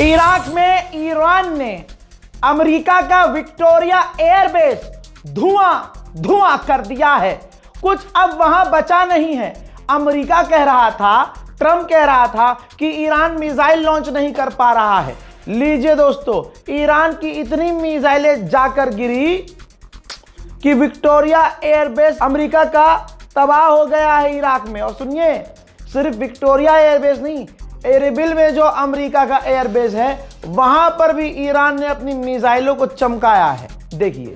Iraq में Iran ने America का विक्टोरिया एयरबेस धुआं कर दिया है। कुछ अब वहां बचा नहीं है। अमेरिका कह रहा था, ट्रंप कह रहा था कि ईरान मिसाइल लॉन्च नहीं कर पा रहा है। लीजिए दोस्तों, ईरान की इतनी मिसाइलें जाकर गिरी कि विक्टोरिया एयरबेस अमेरिका का तबाह हो गया है इराक में। और सुनिए, सिर्फ विक्टोरिया एयरबेस नहीं, एरबिल में जो अमेरिका का एयरबेस है वहां पर भी ईरान ने अपनी मिसाइलों को चमकाया है। देखिए,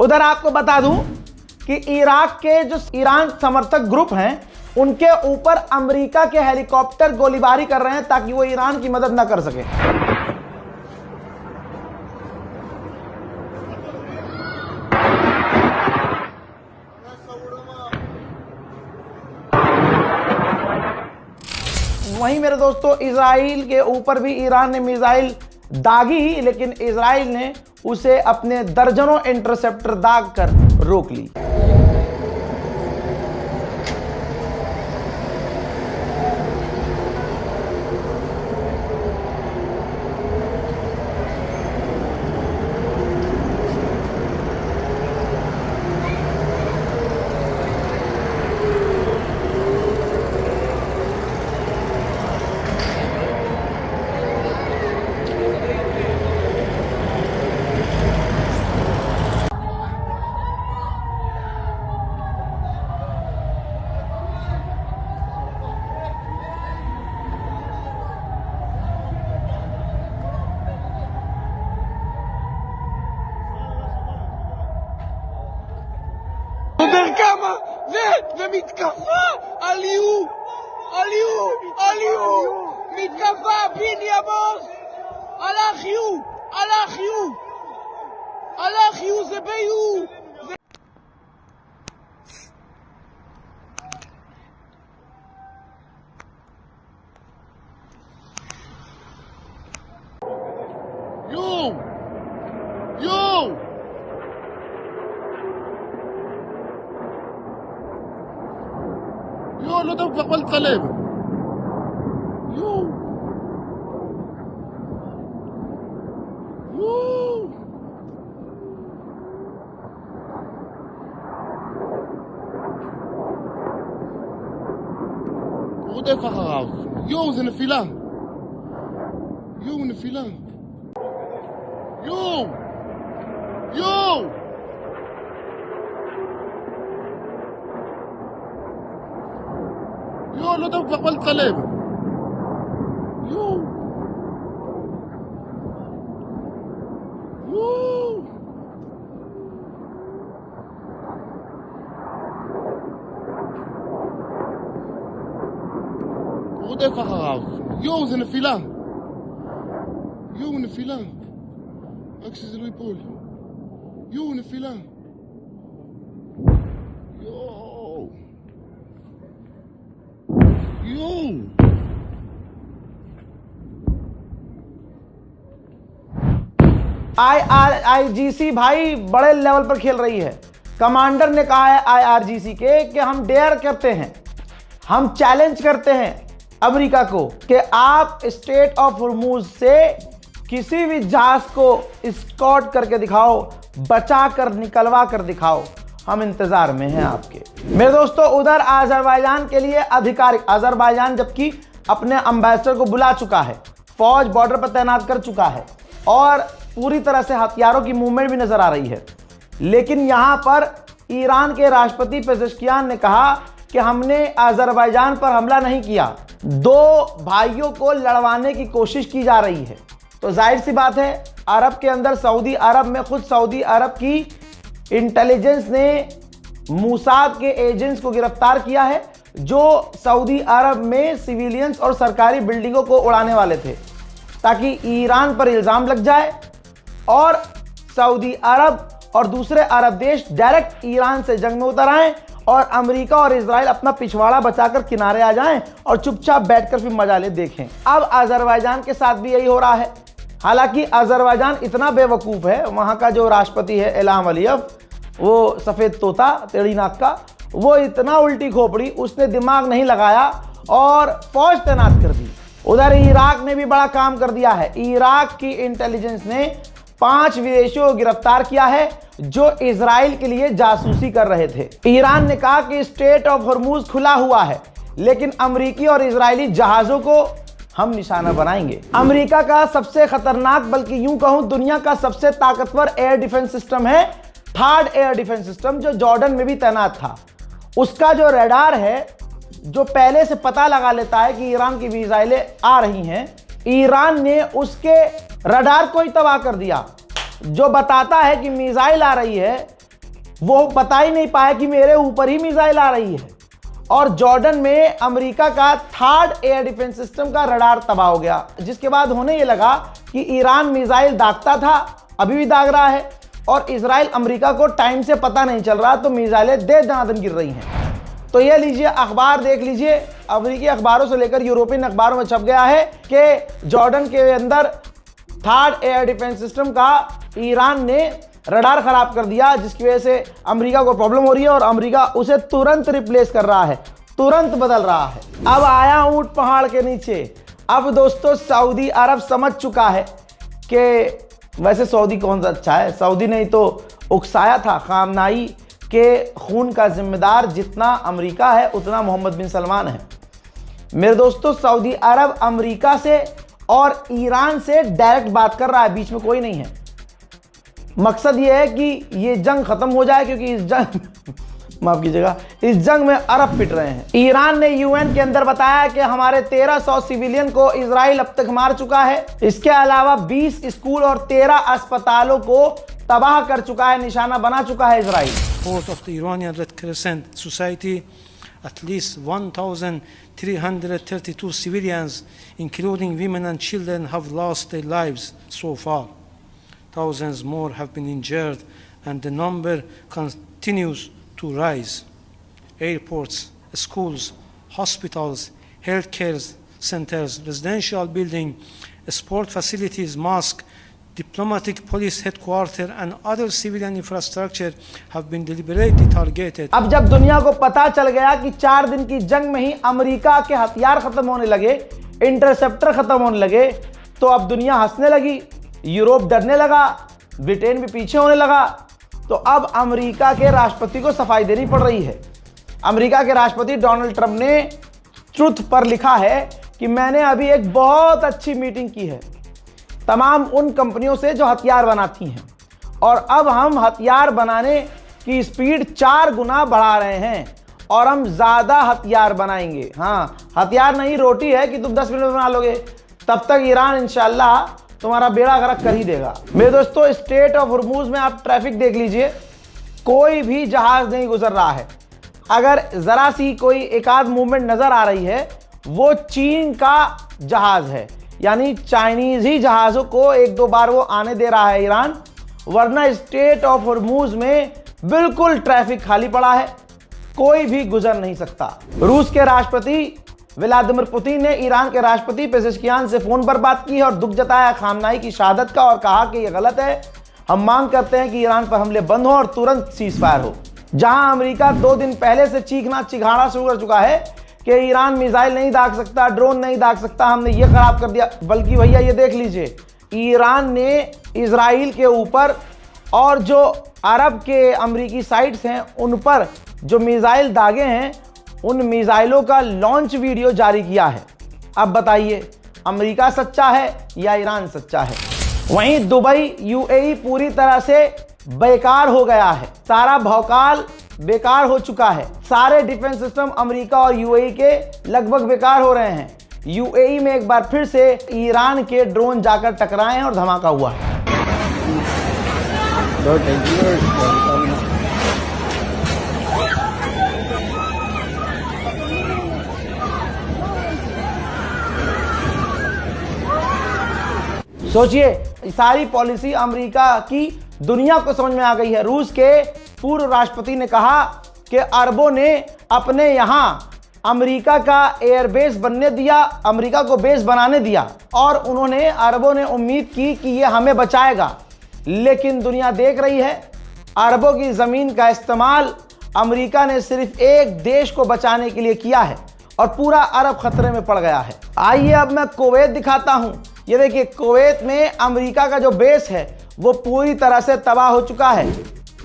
उधर आपको बता दूं कि इराक के जो ईरान समर्थक ग्रुप हैं उनके ऊपर अमेरिका के हेलीकॉप्टर गोलीबारी कर रहे हैं ताकि वो ईरान की मदद न कर सके। वहीं मेरे दोस्तों, इजराइल के ऊपर भी ईरान ने मिसाइल दागी, लेकिन इजराइल ने उसे अपने दर्जनों इंटरसेप्टर दाग कर रोक ली। כמה ומתקפה על איום מתקפה פיני עמוס הלך יו זה ביו לא יודע כבר מה לצלם. הוא רודף אחריו. זה נפילה. נפילה. לא יודע כבר מה לצלם. הוא רודף אחריו. זה נפילה. יו נפילה. רק שזה לא ייפול. יו נפילה. יואו. יואו. IRGC भाई बड़े लेवल पर खेल रही है। कमांडर ने कहा है IRGC के कि हम डेयर करते हैं, हम चैलेंज करते हैं अमेरिका को कि आप स्ट्रेट ऑफ हॉर्मूज से किसी भी जहाज को स्कॉट करके दिखाओ, बचा कर निकलवा कर दिखाओ, हम इंतजार में हैं आपके। मेरे दोस्तों, उधर अजरबैजान के लिए आधिकारिक अजरबैजान जबकि अपने एम्बेसडर को बुला चुका है, फौज बॉर्डर पर तैनात कर चुका है और पूरी तरह से हथियारों की मूवमेंट भी नजर आ रही है। लेकिन यहां पर ईरान के राष्ट्रपति पेजेश्कियान ने कहा कि हमने अजरबैजान पर हमला नहीं किया, दो भाइयों को लड़वाने की कोशिश की जा रही है। तो जाहिर सी बात है, अरब के अंदर सऊदी अरब में खुद सऊदी अरब की इंटेलिजेंस ने मूसाद के एजेंट्स को गिरफ्तार किया है जो सऊदी अरब में सिविलियंस और सरकारी बिल्डिंगों को उड़ाने वाले थे, ताकि ईरान पर इल्ज़ाम लग जाए और सऊदी अरब और दूसरे अरब देश डायरेक्ट ईरान से जंग में उतर आएं और अमेरिका और इजराइल अपना पिछवाड़ा बचाकर किनारे आ जाएं और चुपचाप बैठकर फिर मजा ले देखें। अब अजरबैजान के साथ भी यही हो रहा है। हालांकि अजरबैजान इतना बेवकूफ़ है, वहाँ का जो राष्ट्रपति है इल्हाम अलीयव, वो सफ़ेद तोता टेढ़ी नाक का, वो इतना उल्टी खोपड़ी, उसने दिमाग नहीं लगाया और फौज तैनात कर दी। उधर इराक ने भी बड़ा काम कर दिया है। इराक की इंटेलिजेंस ने 5 विदेशियों को गिरफ्तार किया है जो इजराइल के लिए जासूसी कर रहे थे। ईरान ने कहा कि स्ट्रेट ऑफ हॉर्मूज खुला हुआ है, लेकिन अमेरिकी और इजरायली जहाजों को हम निशाना बनाएंगे। अमेरिका का सबसे खतरनाक, बल्कि यूं कहूं दुनिया का सबसे ताकतवर एयर डिफेंस सिस्टम है थर्ड एयर डिफेंस सिस्टम, जो जॉर्डन में भी तैनात था। उसका जो रडार है, जो पहले से पता लगा लेता है कि ईरान की मिसाइलें आ रही हैं, ईरान ने उसके रडार को ही तबाह कर दिया। जो बताता है कि मिसाइल आ रही है, वो बता ही नहीं पाया कि मेरे ऊपर ही मिसाइल आ रही है। और जॉर्डन में अमेरिका का थर्ड एयर डिफेंस सिस्टम का रडार तबाह हो गया, जिसके बाद होने ये लगा कि ईरान मिसाइल दागता था, अभी भी दाग रहा है, और इजराइल अमेरिका को टाइम से पता नहीं चल रहा, तो मिसाइलें दे दनादन गिर रही हैं। तो ये लीजिए, अखबार देख लीजिए, अमेरिकी अखबारों से लेकर यूरोपियन अखबारों में छप गया है कि जॉर्डन के अंदर थर्ड एयर डिफेंस सिस्टम का ईरान ने रडार खराब कर दिया, जिसकी वजह से अमेरिका को प्रॉब्लम हो रही है और अमेरिका उसे तुरंत रिप्लेस कर रहा है, तुरंत बदल रहा है। अब आया ऊंट पहाड़ के नीचे। अब दोस्तों, सऊदी अरब समझ चुका है कि वैसे सऊदी कौन सा अच्छा है, सऊदी ने ही तो उकसाया था खामनाई के खून का जिम्मेदार जितना अमेरिका है उतना मोहम्मद बिन सलमान है। मेरे दोस्तों, सऊदी अरब अमेरिका से और ईरान से डायरेक्ट बात कर रहा है, बीच में कोई नहीं है। मकसद ये है कि ये जंग खत्म हो जाए, क्योंकि इस जंग माफ कीजिएगा, इस जंग में अरब पिट रहे हैं। ईरान ने यूएन के अंदर बताया कि हमारे 1300 सिविलियन को इजराइल अब तक मार चुका है। इसके अलावा 20 स्कूल और 13 अस्पतालों को तबाह कर चुका है, निशाना बना चुका है Israel. Report of the Iranian Red Crescent Society, at least 1,332 civilians, including women and children, have lost their lives so far. Thousands more have been injured, and the number continues to rise. Airports, schools, hospitals, healthcare centers, residential buildings, sport facilities, mosques, diplomatic police headquarters and other civilian infrastructure have been deliberately targeted. अब जब दुनिया को पता चल गया कि 4 दिन की जंग में ही अमेरिका के हथियार खत्म होने लगे, इंटरसेप्टर खत्म होने लगे, तो अब दुनिया हंसने लगी, यूरोप डरने लगा, ब्रिटेन भी पीछे होने लगा। तो अब अमेरिका के राष्ट्रपति को सफाई देनी पड़ रही है। अमेरिका के राष्ट्रपति डोनाल्ड ट्रंप ने ट्रुथ पर लिखा है कि मैंने अभी एक बहुत अच्छी मीटिंग की है तमाम उन कंपनियों से जो हथियार बनाती हैं, और अब हम हथियार बनाने की स्पीड 4 गुना बढ़ा रहे हैं और हम ज़्यादा हथियार बनाएंगे। हाँ, हथियार नहीं, रोटी है कि तुम 10 मिनट में बना लोगे, तब तक ईरान इंशाल्लाह तुम्हारा बेड़ा गर्क कर ही देगा। मेरे दोस्तों, स्ट्रेट ऑफ हॉर्मूज में आप ट्रैफिक देख लीजिए, कोई भी जहाज नहीं गुजर रहा है। अगर ज़रा सी कोई एक आध मूवमेंट नज़र आ रही है, वो चीन का जहाज है। यानी चाइनीज ही जहाज़ों को एक दो बार वो आने दे रहा है ईरान, वरना स्ट्रेट ऑफ हॉर्मूज में बिल्कुल ट्रैफिक खाली पड़ा है, कोई भी गुजर नहीं सकता। रूस के राष्ट्रपति व्लादिमीर पुतिन ने ईरान के राष्ट्रपति पेजेश्कियान से फोन पर बात की है और दुख जताया खामनाई की शहादत का और कहा कि यह गलत है। हम मांग करते हैं कि ईरान पर हमले बंद हो और तुरंत सीज फायर हो। जहां अमेरिका 2 दिन पहले से चीखना चिघाड़ा शुरू कर चुका है कि ईरान मिसाइल नहीं दाग सकता, ड्रोन नहीं दाग सकता, हमने ये खराब कर दिया, बल्कि भैया ये देख लीजिए, ईरान ने इजराइल के ऊपर और जो अरब के अमेरिकी साइट्स हैं उन पर जो मिसाइल दागे हैं, उन मिसाइलों का लॉन्च वीडियो जारी किया है। अब बताइए, अमेरिका सच्चा है या ईरान सच्चा है? वहीं दुबई यूएई पूरी तरह से बेकार हो गया है, सारा भौकाल बेकार हो चुका है। सारे डिफेंस सिस्टम अमेरिका और यूएई के लगभग बेकार हो रहे हैं। यूएई में एक बार फिर से ईरान के ड्रोन जाकर टकराए हैं और धमाका हुआ है। सोचिए, सारी पॉलिसी अमेरिका की दुनिया को समझ में आ गई है। रूस के पूर्व राष्ट्रपति ने कहा कि अरबों ने अपने यहां अमेरिका का एयरबेस बनने दिया, अमेरिका को बेस बनाने दिया, और उन्होंने अरबों ने उम्मीद की कि ये हमें बचाएगा। लेकिन दुनिया देख रही है, अरबों की जमीन का इस्तेमाल अमेरिका ने सिर्फ एक देश को बचाने के लिए किया है और पूरा अरब खतरे में पड़ गया है। आइए अब मैं कुवैत दिखाता हूं। ये देखिए, कुवैत में अमेरिका का जो बेस है वो पूरी तरह से तबाह हो चुका है।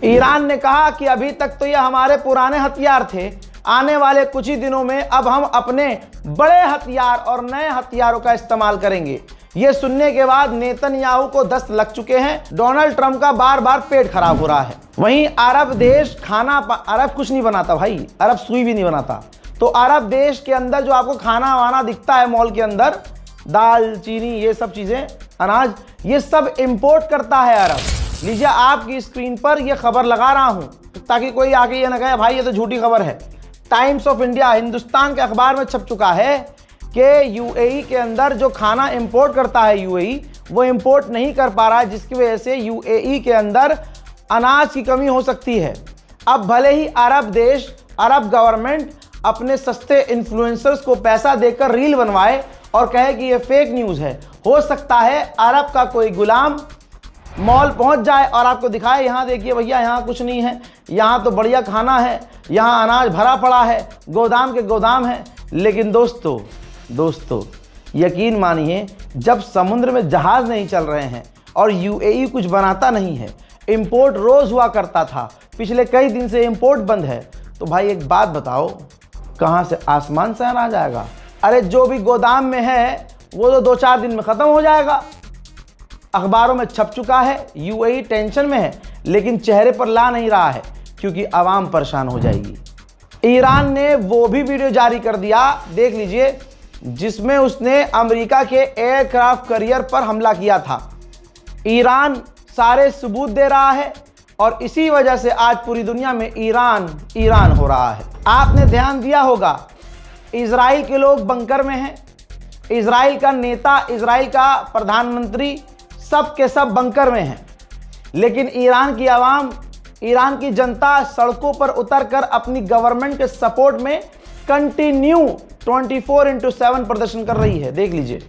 ईरान ने कहा कि अभी तक तो ये हमारे पुराने हथियार थे, आने वाले कुछ ही दिनों में अब हम अपने बड़े हथियार और नए हथियारों का इस्तेमाल करेंगे। ये सुनने के बाद नेतन्याहू को दस्त लग चुके हैं। डोनाल्ड ट्रंप का बार बार पेट खराब हो रहा है। वहीं अरब देश अरब कुछ नहीं बनाता भाई, अरब सुई भी नहीं बनाता। तो अरब देश के अंदर जो आपको खाना वाना दिखता है मॉल के अंदर, दाल चीनी ये सब चीजें, अनाज, ये सब इंपोर्ट करता है अरब। लीजिए, आपकी स्क्रीन पर ये खबर लगा रहा हूं ताकि कोई आके ये ना कहे भाई ये तो झूठी खबर है। टाइम्स ऑफ इंडिया, हिंदुस्तान के अखबार में छप चुका है कि यूएई के अंदर जो खाना इंपोर्ट करता है यूएई, वो इंपोर्ट नहीं कर पा रहा है, जिसकी वजह से यूएई के अंदर अनाज की कमी हो सकती है। अब भले ही अरब देश, अरब गवर्नमेंट अपने सस्ते इन्फ्लुएंसर्स को पैसा देकर रील बनवाए और कहे कि ये फेक न्यूज़ है, हो सकता है अरब का कोई गुलाम मॉल पहुंच जाए और आपको दिखाए, यहाँ देखिए भैया यहाँ कुछ नहीं है, यहाँ तो बढ़िया खाना है, यहाँ अनाज भरा पड़ा है, गोदाम के गोदाम है। लेकिन दोस्तों यकीन मानिए, जब समुद्र में जहाज नहीं चल रहे हैं और यूएई कुछ बनाता नहीं है, इंपोर्ट रोज हुआ करता था, पिछले कई दिन से इंपोर्ट बंद है, तो भाई एक बात बताओ, कहाँ से आसमान से आ जाएगा? अरे जो भी गोदाम में है वो तो 2-4 दिन में खत्म हो जाएगा। अखबारों में छप चुका है, यूएई टेंशन में है, लेकिन चेहरे पर ला नहीं रहा है क्योंकि आवाम परेशान हो जाएगी। ईरान ने वो भी वीडियो जारी कर दिया, देख लीजिए, जिसमें उसने अमेरिका के एयरक्राफ्ट कैरियर पर हमला किया था। ईरान सारे सबूत दे रहा है और इसी वजह से आज पूरी दुनिया में ईरान हो रहा है। आपने ध्यान दिया होगा, इजराइल के लोग बंकर में हैं, इजराइल का नेता, इजराइल का प्रधानमंत्री, सब के सब बंकर में हैं, लेकिन ईरान की आवाम, ईरान की जनता सड़कों पर उतरकर अपनी गवर्नमेंट के सपोर्ट में कंटिन्यू 24/7 प्रदर्शन कर रही है। देख लीजिए।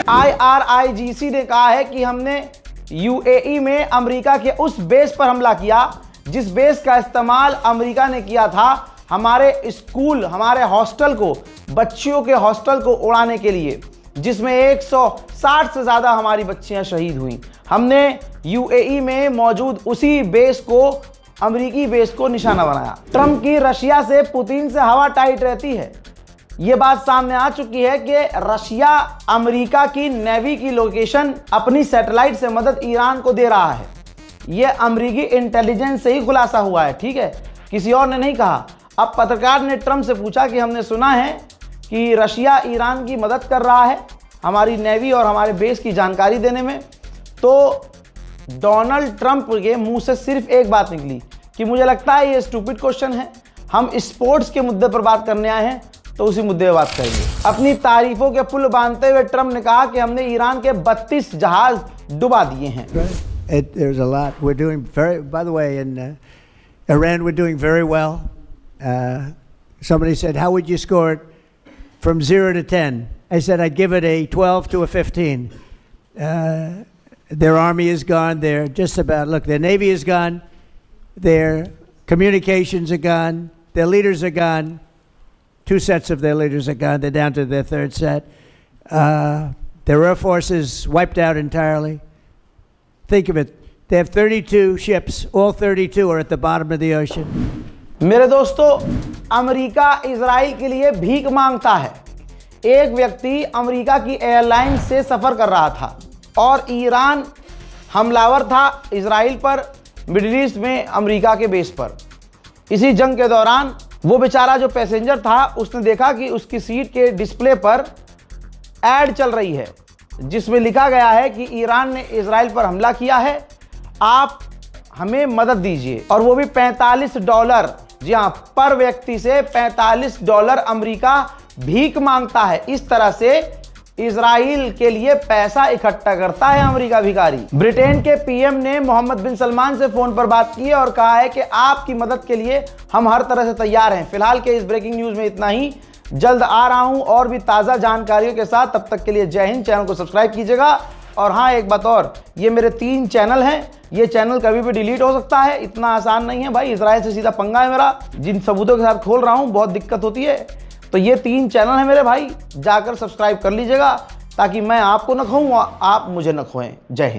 IRIGC ने कहा है कि हमने UAE में अमेरिका के उस बेस पर हमला किया जिस बेस का इस्तेमाल अमेरिका ने किया था हमारे स्कूल, हमारे हॉस्टल को, बच्चियों के हॉस्टल को उड़ाने के लिए, जिसमें 160 से ज़्यादा हमारी बच्चियां शहीद हुई। हमने UAE में मौजूद उसी बेस को, अमेरिकी बेस को निशाना बनाया। ट्रंप की रशिया से, पुतिन से हवा टाइट रहती है। ये बात सामने आ चुकी है कि रशिया अमेरिका की नेवी की लोकेशन अपनी सैटेलाइट से मदद ईरान को दे रहा है। ये अमेरिकी इंटेलिजेंस से ही खुलासा हुआ है, ठीक है, किसी और ने नहीं कहा। अब पत्रकार ने ट्रंप से पूछा कि हमने सुना है कि रशिया ईरान की मदद कर रहा है हमारी नेवी और हमारे बेस की जानकारी देने में। तो डोनाल्ड ट्रंप के मुंह से सिर्फ एक बात निकली कि मुझे लगता है ये स्टूपिड क्वेश्चन है, हम स्पोर्ट्स के मुद्दे पर बात करने आए हैं तो उसी मुद्दे पर बात करेंगे। अपनी तारीफों के पुल बांधते हुए ट्रंप ने कहा कि हमने ईरान के 32 जहाज डुबा दिए हैं। There's a lot. We're doing very, by the way, in Iran, we're doing very well. Somebody said, how would you score it from 0 to 10? I said, I'd give it a 12 to a 15. Their army is gone. They're just about, look, their navy is gone. Their communications are gone. Their leaders are gone. 2 sets of their leaders are gone. They're down to their 3rd set. Their air force is wiped out entirely. Think of it. They have 32 ships. All 32 are at the bottom of the ocean. मेरे दोस्तों, America Israel के लिए भीख मांगता है। एक व्यक्ति America की एयरलाइन से सफ़र कर रहा था और ईरान हमलावर था इजराइल पर, मिडिल ईस्ट में अमेरिका के बेस पर। इसी जंग के दौरान वो बेचारा जो पैसेंजर था उसने देखा कि उसकी सीट के डिस्प्ले पर ऐड चल रही है जिसमें लिखा गया है कि ईरान ने इजराइल पर हमला किया है, आप हमें मदद दीजिए, और वो भी $45। जी हाँ, पर व्यक्ति से $45 अमेरिका भीख मांगता है। इस तरह से इजराइल के लिए पैसा इकट्ठा करता है अमेरिका भिखारी। ब्रिटेन के PM ने मोहम्मद बिन सलमान से फोन पर बात की और कहा है कि आपकी मदद के लिए हम हर तरह से तैयार हैं। फिलहाल के इस ब्रेकिंग न्यूज में इतना ही। जल्द आ रहा हूं और भी ताज़ा जानकारियों के साथ। तब तक के लिए जय हिंद। चैनल को सब्सक्राइब कीजिएगा। और हाँ, एक बात और, ये मेरे 3 चैनल हैं, ये चैनल कभी भी डिलीट हो सकता है, इतना आसान नहीं है भाई। इजराइल से सीधा पंगा है मेरा, जिन सबूतों के साथ खोल रहा हूँ बहुत दिक्कत होती है। तो ये 3 चैनल हैं मेरे भाई, जाकर सब्सक्राइब कर लीजिएगा ताकि मैं आपको न खोऊं, आप मुझे न खोएं। जय हिंद।